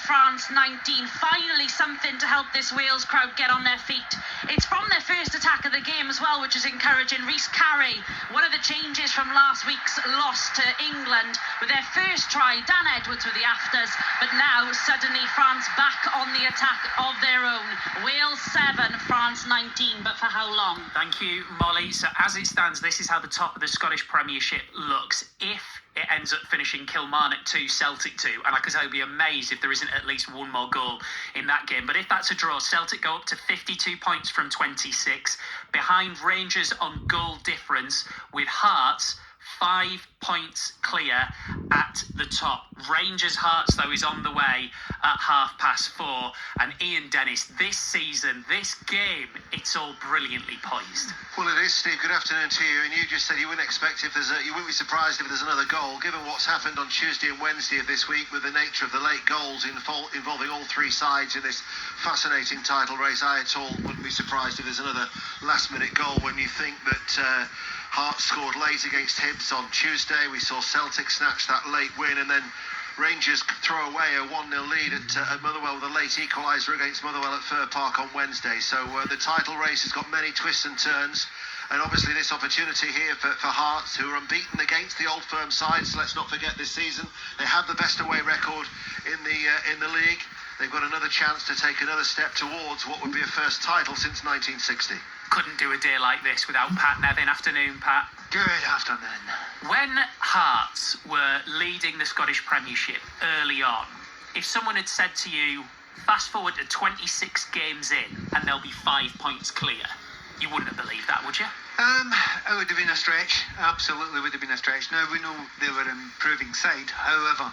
France 19. Finally something to help this Wales crowd get on their feet. It's from their first attack of the game as well, which is encouraging. Rhys Carey, one of the changes from last week's loss to England. With their first try, Dan Edwards with the afters, but now suddenly France back on the attack of their own. Wales 7, France 19, but for how long? Thank you, Molly. So as it stands, this is how the top of the Scottish Premiership looks. If it ends up finishing Kilmarnock 2, Celtic 2, and like I say, I'll be amazed if there isn't at least one more goal in that game. But if that's a draw, Celtic go up to 52 points from 26, behind Rangers on goal difference, with Hearts 5 points clear at the top. Rangers Hearts, though, is on the way at 4:30. And Ian Dennis, this season, this game, it's all brilliantly poised. Well, it is, Steve. Good afternoon to you. And you just said you wouldn't expect you wouldn't be surprised if there's another goal, given what's happened on Tuesday and Wednesday of this week with the nature of the late goals involving all three sides in this fascinating title race. I at all wouldn't be surprised if there's another last-minute goal when you think that Hearts scored late against Hibs on Tuesday. We saw Celtic snatch that late win, and then Rangers throw away a 1-0 lead at Motherwell with a late equaliser against Motherwell at Fir Park on Wednesday. So the title race has got many twists and turns, and obviously this opportunity here for Hearts, who are unbeaten against the Old Firm sides. Let's not forget this season they have the best away record in the league. They've got another chance to take another step towards what would be a first title since 1960. Couldn't do a day like this without Pat Nevin. Afternoon, Pat. Good afternoon. When Hearts were leading the Scottish Premiership early on, if someone had said to you, fast forward to 26 games in and there'll be 5 points clear, you wouldn't have believed that, would you? It would have been a stretch. Absolutely would have been a stretch. Now, we know they were an improving side. However,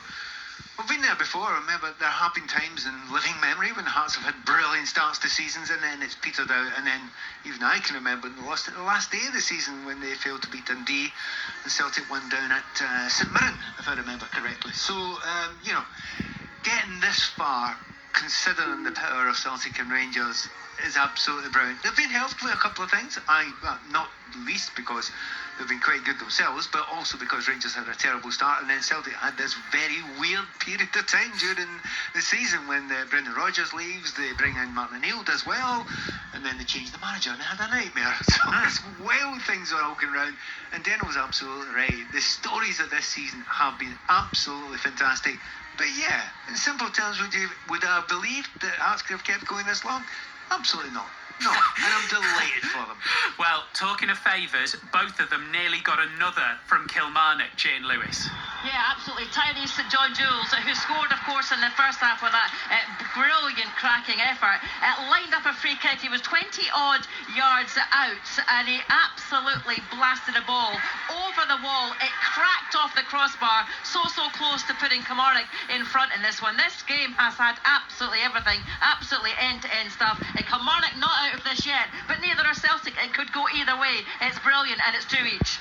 we've been there before. Remember, there have been times in living memory when Hearts have had brilliant starts to seasons and then it's petered out. And then even I can remember the last day of the season when they failed to beat Dundee and Celtic won down at St Mirren, if I remember correctly. So, getting this far, considering the power of Celtic and Rangers, is absolutely brilliant. They've been helped with a couple of things. Not least because they've been quite good themselves, but also because Rangers had a terrible start, and then Celtic had this very weird period of time during the season when Brendan Rodgers leaves, they bring in Martin O'Neill as well, and then they change the manager and they had a nightmare. So it's wild things are all going around, and Deno was absolutely right. The stories of this season have been absolutely fantastic. But yeah, in simple terms, would I have believed that Hearts could have kept going this long? Absolutely not. No, and I'm delighted for them. Well, talking of favours, both of them nearly got another from Kilmarnock, Jane Lewis. Yeah, absolutely. Tyrese St John Jules, who scored, of course, in the first half with that brilliant, cracking effort, lined up a free kick. He was 20-odd yards out, and he absolutely blasted a ball over the wall. It cracked off the crossbar, so close to putting Kilmarnock in front in this one. This game has had absolutely everything, absolutely end-to-end stuff. Kilmarnock not out of this yet, but neither are Celtic. It could go either way. It's brilliant, and it's 2 each.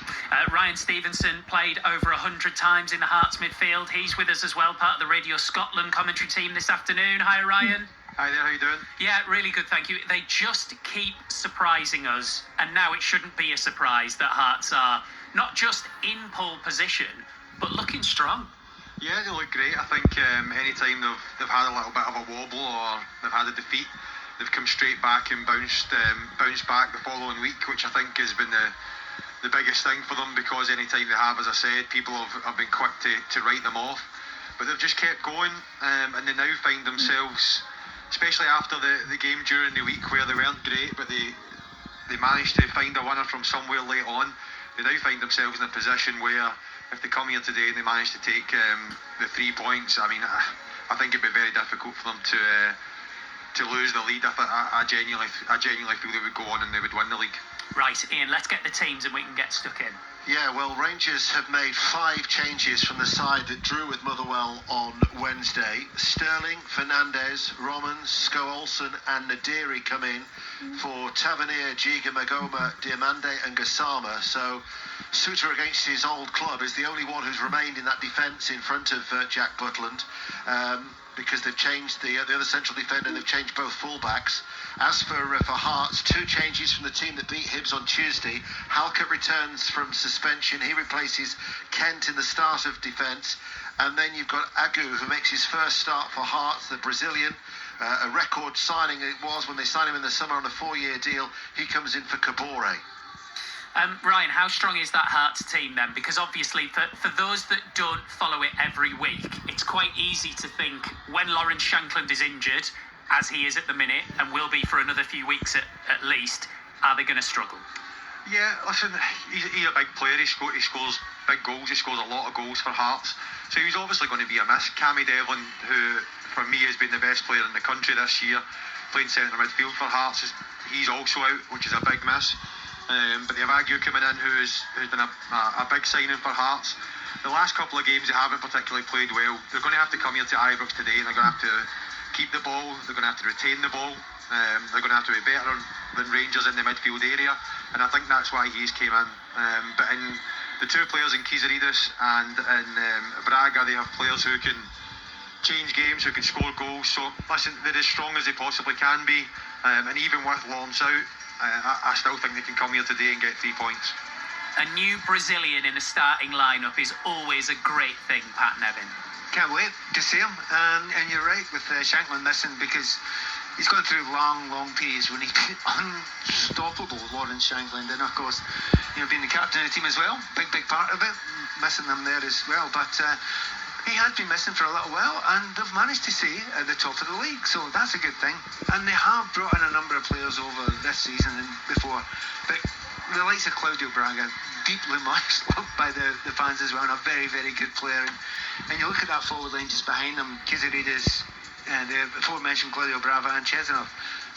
Ryan Stevenson played over 100 times in the Hearts midfield. He's with us as well, part of the Radio Scotland commentary team this afternoon. Hi, Ryan. Hi there, how you doing? Yeah, really good, thank you. They just keep surprising us, and now it shouldn't be a surprise that Hearts are not just in pole position, but looking strong. Yeah, they look great. I think any time they've had a little bit of a wobble or they've had a defeat, they've come straight back and bounced back the following week, which I think has been the biggest thing for them, because any time they have, as I said, people have been quick to write them off. But they've just kept going, and they now find themselves, especially after the game during the week where they weren't great, but they managed to find a winner from somewhere late on. They now find themselves in a position where if they come here today and they manage to take the 3 points, I mean, I think it'd be very difficult for them to lose the lead. I genuinely feel they would go on and they would win the league. Right, Ian, let's get the teams and we can get stuck in. Yeah, well, Rangers have made 5 changes from the side that drew with Motherwell on Wednesday. Sterling, Fernandez, Romans, Sko-Olsen and Nadiri come in for Tavernier, Giga, Magoma, Diamande and Gassama. So Suter, against his old club, is the only one who's remained in that defence in front of Jack Butland. because they've changed the other central defender. They've changed both fullbacks. As for Hearts, 2 changes from the team that beat Hibs on Tuesday. Halkett returns from suspension. He replaces Kent in the start of defence. And then you've got Agu, who makes his first start for Hearts, the Brazilian. A record signing it was when they signed him in the summer on a 4-year deal. He comes in for Kabore. Ryan, how strong is that Hearts team then? Because obviously, for those that don't follow it every week, it's quite easy to think when Lawrence Shankland is injured, as he is at the minute, and will be for another few weeks at least, are they going to struggle? Yeah, listen, he's a big player. He scores big goals. He scores a lot of goals for Hearts. So he's obviously going to be a miss. Cammy Devlin, who for me has been the best player in the country this year, playing centre midfield for Hearts, he's also out, which is a big miss. But they have Agu coming in, who's been a big signing for Hearts. The last couple of games they haven't particularly played well. They're going to have to come here to Ibrox today, and they're going to have to keep the ball. They're going to have to retain the ball. They're going to have to be better than Rangers in the midfield area, and I think that's why he's came in. But in the 2 players in Kizaridis and in Braga, they have players who can change games, who can score goals. So listen, they're as strong as they possibly can be, and even with Lawrence out, I still think they can come here today and get 3 points. A new Brazilian in the starting lineup is always a great thing, Pat Nevin. Can't wait to see him. And you're right with Shankland missing, because he's gone through long periods when he's been unstoppable, Lawrence Shankland. And of course, being the captain of the team as well, big part of it, missing them there as well. But he has been missing for a little while, and they've managed to stay at the top of the league, so that's a good thing. And they have brought in a number of players over this season and before, but the likes of Claudio Braga, deeply much loved by the fans as well, and a very, very good player. And you look at that forward line just behind them, Kizaridis, the aforementioned Claudio Brava and Chesnov.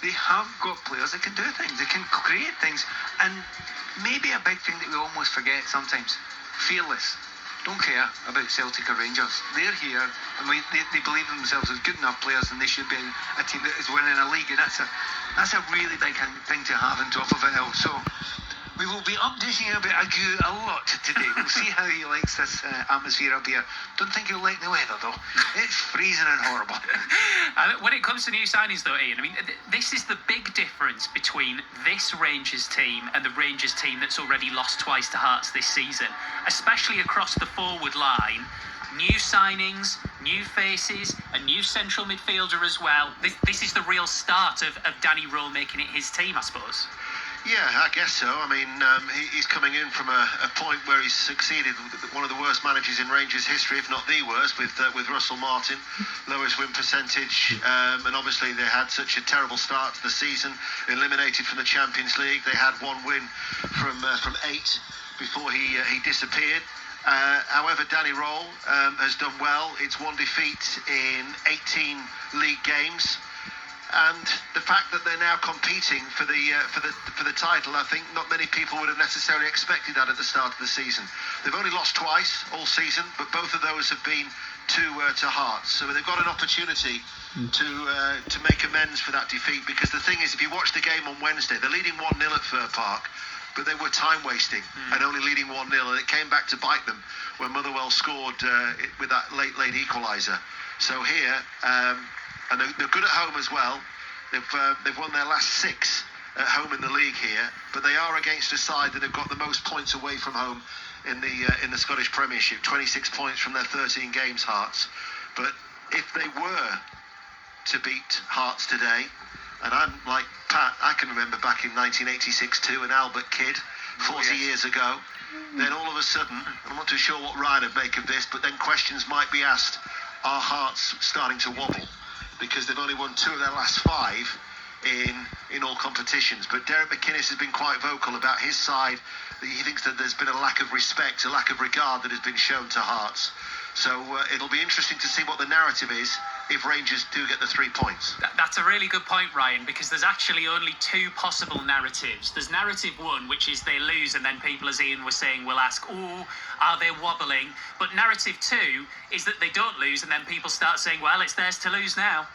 They have got players that can do things, they can create things, and maybe a big thing that we almost forget sometimes, fearless. Don't care about Celtic or Rangers. They're here, and they believe in themselves as good enough players, and they should be a team that is winning a league, and that's a really big thing to have on top of it all. So we will be updating about Agu a lot today. We'll see how he likes this atmosphere up here. Don't think he'll like the weather though. It's freezing and horrible. When it comes to new signings though, Ian, I mean, this is the big difference between this Rangers team and the Rangers team that's already lost twice to Hearts this season, especially across the forward line. New signings, new faces, a new central midfielder as well. This is the real start of Danny Rowe making it his team, I suppose. Yeah, I guess so. I mean, he's coming in from a point where he's succeeded with one of the worst managers in Rangers history, if not the worst, with Russell Martin, lowest win percentage, and obviously they had such a terrible start to the season, eliminated from the Champions League. They had 1 win from 8 before he disappeared. However, Danny Rowe has done well. It's 1 defeat in 18 league games. And the fact that they're now competing for the title, I think not many people would have necessarily expected that at the start of the season. They've only lost twice all season, but both of those have been to Hearts. So they've got an opportunity to make amends for that defeat. Because the thing is, if you watch the game on Wednesday, they're leading 1-0 at Fir Park, but they were time wasting and only leading 1-0, and it came back to bite them when Motherwell scored with that late equaliser. So here. And they're good at home as well. They've won their last 6 at home in the league here, but they are against a side that have got the most points away from home in the Scottish Premiership. 26 points from their 13 games, Hearts. But if they were to beat Hearts today, and I'm like Pat, I can remember back in 1986 too, an Albert kid, 40 years ago. Then all of a sudden, I'm not too sure what Ryan would make of this, but then questions might be asked: are Hearts starting to wobble? Because they've only won 2 of their last 5 in all competitions. But Derek McInnes has been quite vocal about his side. He thinks that there's been a lack of respect, a lack of regard that has been shown to Hearts. So it'll be interesting to see what the narrative is if Rangers do get the 3 points. That's a really good point, Ryan, because there's actually only 2 possible narratives. There's narrative 1, which is they lose, and then people, as Ian was saying, will ask, are they wobbling? But narrative 2 is that they don't lose, and then people start saying, well, it's theirs to lose now.